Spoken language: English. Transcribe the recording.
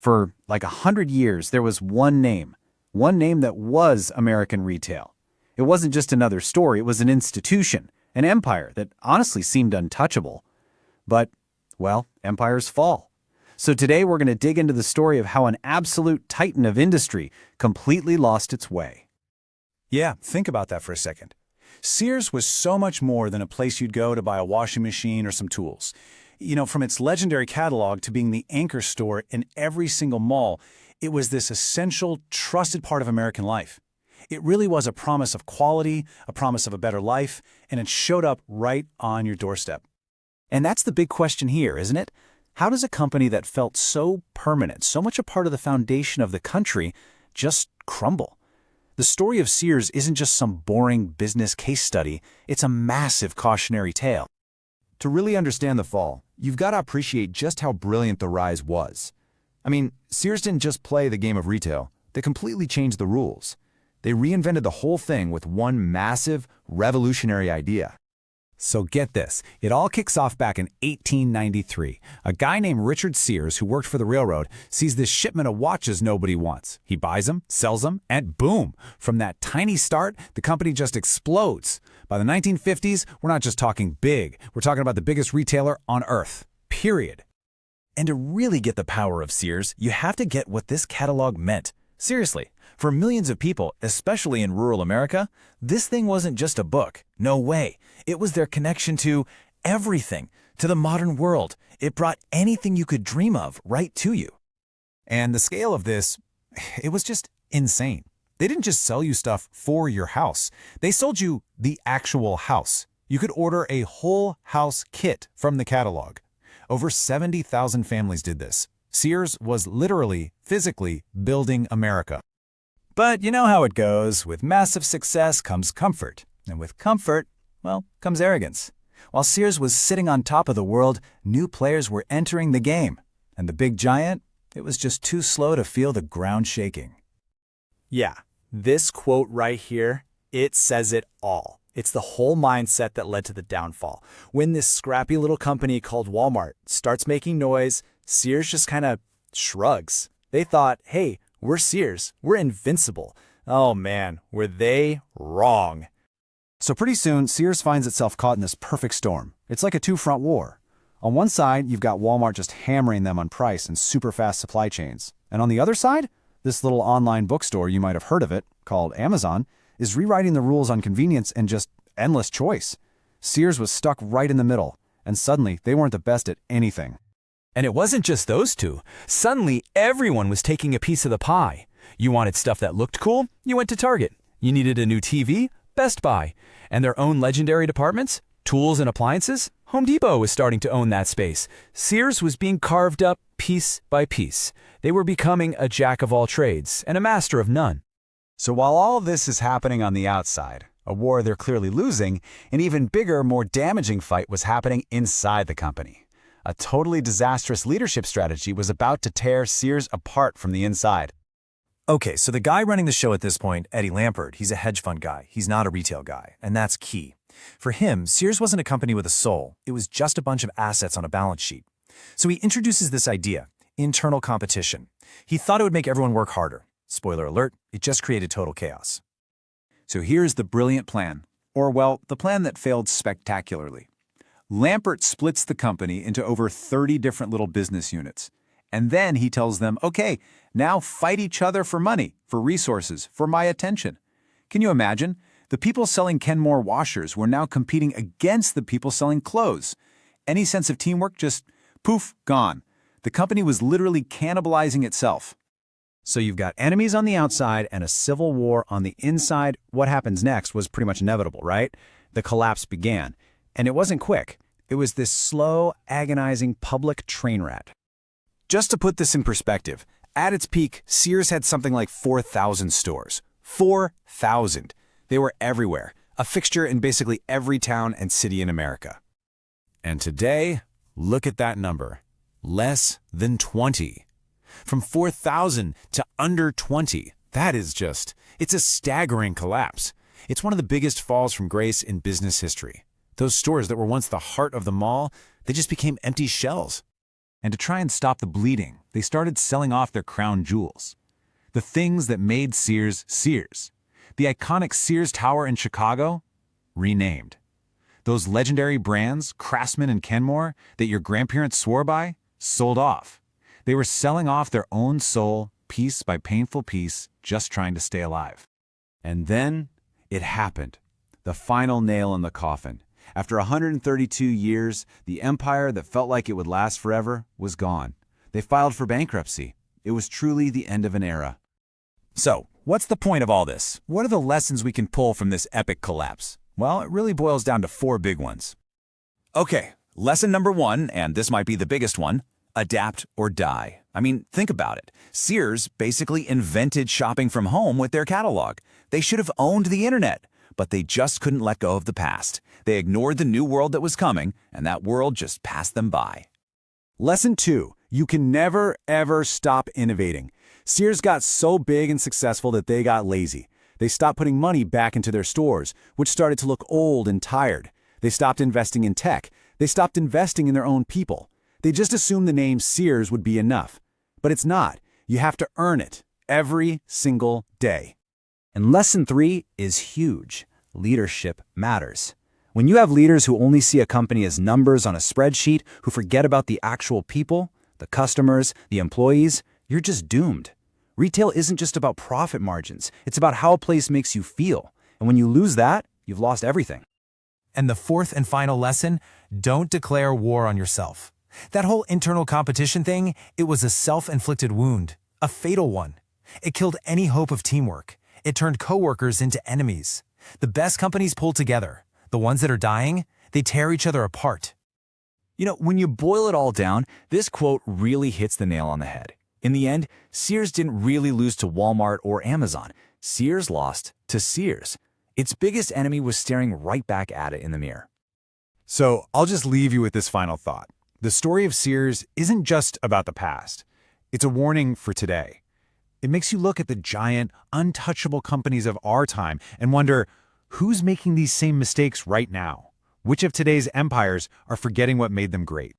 For like 100 years, there was one name that was American retail. It wasn't just another store, it was an institution, an empire that honestly seemed untouchable. But, well, empires fall. So today we're going to dig into the story of how an absolute titan of industry completely lost its way. Yeah, think about that for a second. Sears was so much more than a place you'd go to buy a washing machine or some tools. From its legendary catalog to being the anchor store in every single mall, it was this essential, trusted part of American life. It really was a promise of quality, a promise of a better life, and it showed up right on your doorstep. And that's the big question here, isn't it? How does a company that felt so permanent, so much a part of the foundation of the country, just crumble? The story of Sears isn't just some boring business case study, it's a massive cautionary tale. To really understand the fall, you've got to appreciate just how brilliant the rise was. I mean, Sears didn't just play the game of retail, they completely changed the rules. They reinvented the whole thing with one massive, revolutionary idea. So get this, it all kicks off back in 1893. A guy named Richard Sears, who worked for the railroad, sees this shipment of watches nobody wants. He buys them, sells them, and boom! From that tiny start, the company just explodes. By the 1950s, we're not just talking big, we're talking about the biggest retailer on earth. Period. And to really get the power of Sears, you have to get what this catalog meant. Seriously, for millions of people, especially in rural America, this thing wasn't just a book. No way. It was their connection to everything, to the modern world. It brought anything you could dream of right to you. And the scale of this, it was just insane. They didn't just sell you stuff for your house. They sold you the actual house. You could order a whole house kit from the catalog. Over 70,000 families did this. Sears was literally, physically building America. But you know how it goes. With massive success comes comfort. And with comfort, well, comes arrogance. While Sears was sitting on top of the world, new players were entering the game. And the big giant, it was just too slow to feel the ground shaking. Yeah, this quote right here, it says it all. It's the whole mindset that led to the downfall. When this scrappy little company called Walmart starts making noise, Sears just kind of shrugs. They thought, hey, we're Sears. We're invincible. Oh man, were they wrong. So pretty soon, Sears finds itself caught in this perfect storm. It's like a two-front war. On one side, you've got Walmart just hammering them on price and super fast supply chains. And on the other side, this little online bookstore, you might have heard of it, called Amazon, is rewriting the rules on convenience and just endless choice. Sears was stuck right in the middle, and suddenly they weren't the best at anything. And it wasn't just those two. Suddenly, everyone was taking a piece of the pie. You wanted stuff that looked cool? You went to Target. You needed a new TV? Best Buy. And their own legendary departments? Tools and appliances? Home Depot was starting to own that space. Sears was being carved up piece by piece. They were becoming a jack of all trades and a master of none. So while all this is happening on the outside, a war they're clearly losing, an even bigger, more damaging fight was happening inside the company. A totally disastrous leadership strategy was about to tear Sears apart from the inside. Okay, so the guy running the show at this point, Eddie Lampert, he's a hedge fund guy. He's not a retail guy, and that's key. For him, Sears wasn't a company with a soul. It was just a bunch of assets on a balance sheet. So he introduces this idea, internal competition. He thought it would make everyone work harder. Spoiler alert, it just created total chaos. So here's the brilliant plan, or well, the plan that failed spectacularly. Lampert splits the company into over 30 different little business units. And then he tells them, okay, now fight each other for money, for resources, for my attention. Can you imagine? The people selling Kenmore washers were now competing against the people selling clothes. Any sense of teamwork just, poof, gone. The company was literally cannibalizing itself. So you've got enemies on the outside and a civil war on the inside. What happens next was pretty much inevitable, right? The collapse began. And it wasn't quick. It was this slow, agonizing public train wreck. Just to put this in perspective, at its peak, Sears had something like 4,000 stores. 4,000. They were everywhere, a fixture in basically every town and city in America. And today, look at that number. Less than 20. From 4,000 to under 20. That is just, it's a staggering collapse. It's one of the biggest falls from grace in business history. Those stores that were once the heart of the mall, they just became empty shells. And to try and stop the bleeding, they started selling off their crown jewels. The things that made Sears Sears. The iconic Sears Tower in Chicago? Renamed. Those legendary brands, Craftsman and Kenmore, that your grandparents swore by? Sold off. They were selling off their own soul, piece by painful piece, just trying to stay alive. And then it happened. The final nail in the coffin. After 132 years, the empire that felt like it would last forever was gone. They filed for bankruptcy. It was truly the end of an era. So, what's the point of all this? What are the lessons we can pull from this epic collapse? Well, it really boils down to 4 big ones. Okay, lesson number 1, and this might be the biggest one, adapt or die. I mean, think about it. Sears basically invented shopping from home with their catalog. They should have owned the internet, but they just couldn't let go of the past. They ignored the new world that was coming, and that world just passed them by. Lesson 2. You can never, ever stop innovating. Sears got so big and successful that they got lazy. They stopped putting money back into their stores, which started to look old and tired. They stopped investing in tech. They stopped investing in their own people. They just assumed the name Sears would be enough. But it's not. You have to earn it every single day. And lesson 3 is huge. Leadership matters. When you have leaders who only see a company as numbers on a spreadsheet, who forget about the actual people, the customers, the employees, you're just doomed. Retail isn't just about profit margins. It's about how a place makes you feel. And when you lose that, you've lost everything. And the 4th and final lesson, don't declare war on yourself. That whole internal competition thing, it was a self-inflicted wound, a fatal one. It killed any hope of teamwork. It turned coworkers into enemies. The best companies pull together. The ones that are dying, they tear each other apart. You know, when you boil it all down, this quote really hits the nail on the head. In the end, Sears didn't really lose to Walmart or Amazon. Sears lost to Sears. Its biggest enemy was staring right back at it in the mirror. So I'll just leave you with this final thought. The story of Sears isn't just about the past. It's a warning for today. It makes you look at the giant, untouchable companies of our time and wonder, who's making these same mistakes right now? Which of today's empires are forgetting what made them great?